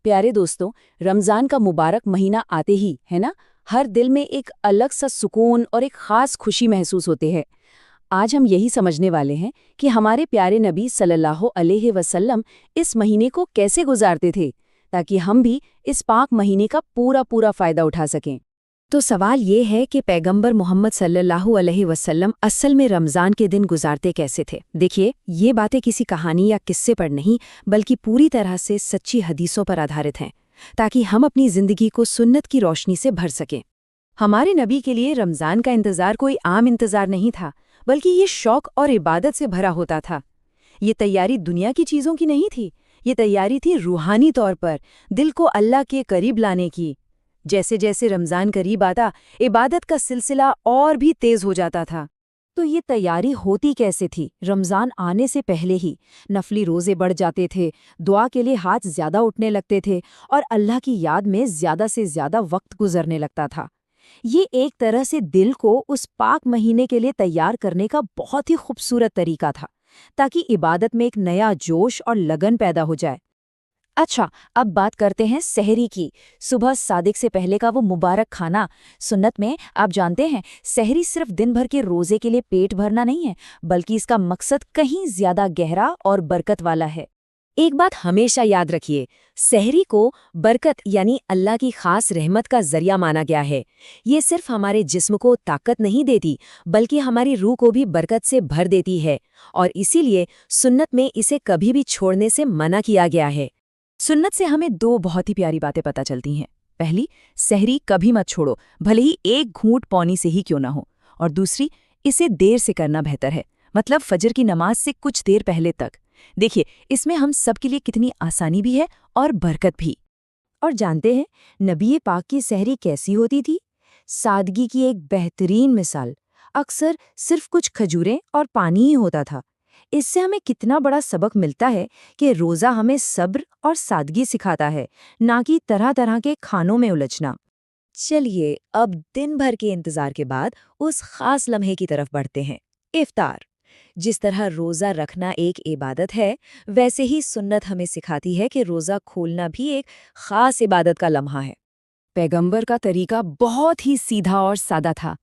پیارے دوستوں، رمضان کا مبارک مہینہ آتے ہی ہے نا، ہر دل میں ایک الگ سا سکون اور ایک خاص خوشی محسوس ہوتے ہیں۔ آج ہم یہی سمجھنے والے ہیں کہ ہمارے پیارے نبی صلی اللہ علیہ وسلم اس مہینے کو کیسے گزارتے تھے تاکہ ہم بھی اس پاک مہینے کا پورا فائدہ اٹھا سکیں۔ تو سوال یہ ہے کہ پیغمبر محمد صلی اللہ علیہ وسلم اصل میں رمضان کے دن گزارتے کیسے تھے؟ دیکھیے، یہ باتیں کسی کہانی یا قصے پر نہیں بلکہ پوری طرح سے سچی حدیثوں پر آدھارت ہیں، تاکہ ہم اپنی زندگی کو سنت کی روشنی سے بھر سکیں۔ ہمارے نبی کے لیے رمضان کا انتظار کوئی عام انتظار نہیں تھا، بلکہ یہ شوق اور عبادت سے بھرا ہوتا تھا۔ یہ تیاری دنیا کی چیزوں کی نہیں تھی، یہ تیاری تھی روحانی طور پر دل کو اللہ کے قریب لانے کی۔ جیسے جیسے رمضان قریب آتا، عبادت کا سلسلہ اور بھی تیز ہو جاتا تھا۔ تو یہ تیاری ہوتی کیسے تھی؟ رمضان آنے سے پہلے ہی نفلی روزے بڑھ جاتے تھے، دعا کے لیے ہاتھ زیادہ اٹھنے لگتے تھے اور اللہ کی یاد میں زیادہ سے زیادہ وقت گزرنے لگتا تھا۔ یہ ایک طرح سے دل کو اس پاک مہینے کے لیے تیار کرنے کا بہت ہی خوبصورت طریقہ تھا، تاکہ عبادت میں ایک نیا جوش اور لگن پیدا ہو جائے۔ اچھا، اب بات کرتے ہیں سحری کی، صبح صادق سے پہلے کا وہ مبارک کھانا۔ سنت میں آپ جانتے ہیں، سحری صرف دن بھر کے روزے کے لیے پیٹ بھرنا نہیں ہے، بلکہ اس کا مقصد کہیں زیادہ گہرا اور برکت والا ہے۔ ایک بات ہمیشہ یاد رکھیے، سحری کو برکت یعنی اللہ کی خاص رحمت کا ذریعہ مانا گیا ہے۔ یہ صرف ہمارے جسم کو طاقت نہیں دیتی، بلکہ ہماری روح کو بھی برکت سے بھر دیتی ہے، اور اسی لیے سنت میں اسے کبھی بھی چھوڑنے سے منع کیا گیا ہے۔ سنت سے ہمیں دو بہت ہی پیاری باتیں پتہ چلتی ہیں۔ پہلی، سحری کبھی مت چھوڑو، بھلے ہی ایک گھونٹ پانی سے ہی کیوں نہ ہو، اور دوسری، اسے دیر سے کرنا بہتر ہے، مطلب فجر کی نماز سے کچھ دیر پہلے تک۔ دیکھیے، اس میں ہم سب کے لیے کتنی آسانی بھی ہے اور برکت بھی۔ اور جانتے ہیں نبی پاک کی سحری کیسی ہوتی تھی؟ سادگی کی ایک بہترین مثال۔ اکثر صرف کچھ کھجوریں اور پانی ہی ہوتا تھا۔ اس سے ہمیں کتنا بڑا سبق ملتا ہے کہ روزہ ہمیں صبر اور سادگی سکھاتا ہے، نہ کہ طرح طرح کے کھانوں میں الجھنا۔ چلیے، اب دن بھر کے انتظار کے بعد اس خاص لمحے کی طرف بڑھتے ہیں، افطار۔ جس طرح روزہ رکھنا ایک عبادت ہے، ویسے ہی سنت ہمیں سکھاتی ہے کہ روزہ کھولنا بھی ایک خاص عبادت کا لمحہ ہے۔ پیغمبر کا طریقہ بہت ہی سیدھا اور سادہ تھا۔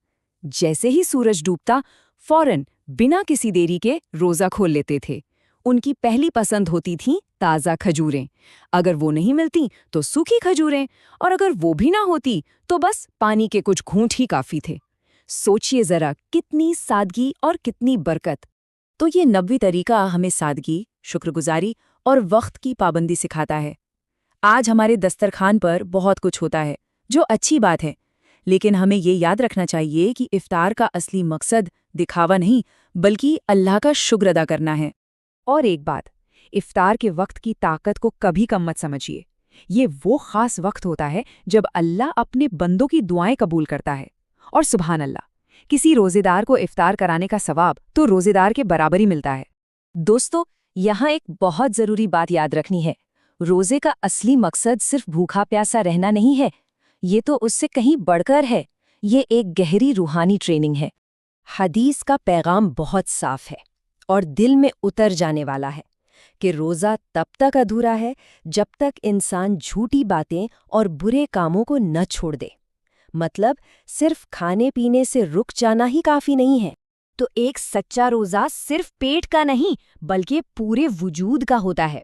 جیسے ہی سورج ڈوبتا، فوراً بنا کسی دیری کے روزہ کھول لیتے تھے۔ ان کی پہلی پسند ہوتی تھیں تازہ کھجوریں، اگر وہ نہیں ملتی تو سوکھی کھجوریں، اور اگر وہ بھی نہ ہوتی تو بس پانی کے کچھ گھونٹ ہی کافی تھے۔ سوچئے ذرا، کتنی سادگی اور کتنی برکت۔ تو یہ نبوی طریقہ ہمیں سادگی، شکر گزاری اور وقت کی پابندی سکھاتا ہے۔ آج ہمارے دسترخوان پر بہت کچھ ہوتا ہے، جو اچھی بات ہے، لیکن ہمیں یہ یاد رکھنا چاہیے کہ افطار کا اصلی مقصد دکھاوا نہیں بلکہ اللہ کا شکر ادا کرنا ہے۔ اور ایک بات، افطار کے وقت کی طاقت کو کبھی کم مت سمجھیے۔ یہ وہ خاص وقت ہوتا ہے جب اللہ اپنے بندوں کی دعائیں قبول کرتا ہے۔ اور سبحان اللہ، کسی روزے دار کو افطار کرانے کا ثواب تو روزے دار کے برابر ہی ملتا ہے۔ دوستو، یہاں ایک بہت ضروری بات یاد رکھنی ہے، روزے کا اصلی مقصد صرف بھوکا پیاسا رہنا نہیں ہے، یہ تو اس سے کہیں بڑھ کر ہے۔ یہ ایک گہری روحانی ٹریننگ ہے۔ حدیث کا پیغام بہت صاف ہے اور دل میں اتر جانے والا ہے کہ روزہ تب تک ادھورا ہے جب تک انسان جھوٹی باتیں اور برے کاموں کو نہ چھوڑ دے۔ مطلب صرف کھانے پینے سے رک جانا ہی کافی نہیں ہے۔ تو ایک سچا روزہ صرف پیٹ کا نہیں بلکہ پورے وجود کا ہوتا ہے۔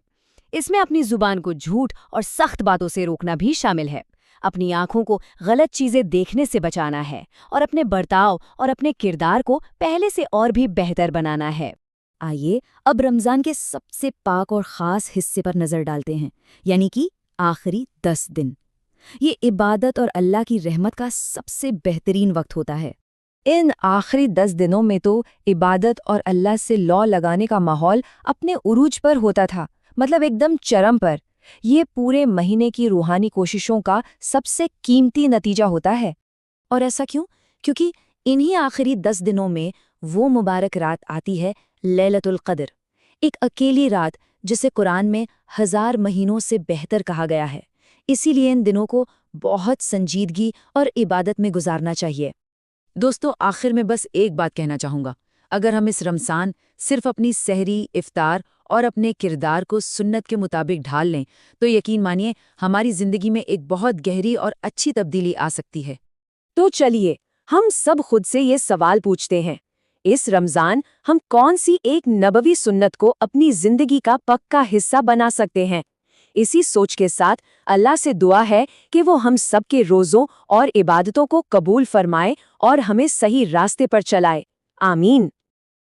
اس میں اپنی زبان کو جھوٹ اور سخت باتوں سے روکنا بھی شامل ہے، اپنی آنکھوں کو غلط چیزیں دیکھنے سے بچانا ہے، اور اپنے برتاؤ اور اپنے کردار کو پہلے سے اور بھی بہتر بنانا ہے۔ آئیے اب رمضان کے سب سے پاک اور خاص حصے پر نظر ڈالتے ہیں، یعنی کہ آخری 10 دن۔ یہ عبادت اور اللہ کی رحمت کا سب سے بہترین وقت ہوتا ہے۔ ان آخری 10 دنوں میں تو عبادت اور اللہ سے لو لگانے کا ماحول اپنے عروج پر ہوتا تھا، مطلب ایک دم چرم پر۔ یہ پورے مہینے کی روحانی کوششوں کا سب سے قیمتی نتیجہ ہوتا ہے۔ اور ایسا کیوں؟ کیونکہ انہی آخری 10 دنوں میں وہ مبارک رات آتی ہے، لیلۃ القدر، ایک اکیلی رات جسے قرآن میں 1000 مہینوں سے بہتر کہا گیا ہے۔ اسی لیے ان دنوں کو بہت سنجیدگی اور عبادت میں گزارنا چاہیے۔ دوستو، آخر میں بس ایک بات کہنا چاہوں گا، اگر ہم اس رمضان صرف اپنی سحری، افطار اور اپنے کردار کو سنت کے مطابق ڈھال لیں تو یقین مانیے ہماری زندگی میں ایک بہت گہری اور اچھی تبدیلی آ سکتی ہے۔ تو چلیے ہم سب خود سے یہ سوال پوچھتے ہیں، اس رمضان ہم کون سی ایک نبوی سنت کو اپنی زندگی کا پکا حصہ بنا سکتے ہیں؟ اسی سوچ کے ساتھ اللہ سے دعا ہے کہ وہ ہم سب کے روزوں اور عبادتوں کو قبول فرمائے اور ہمیں صحیح راستے پر چلائے۔ آمین۔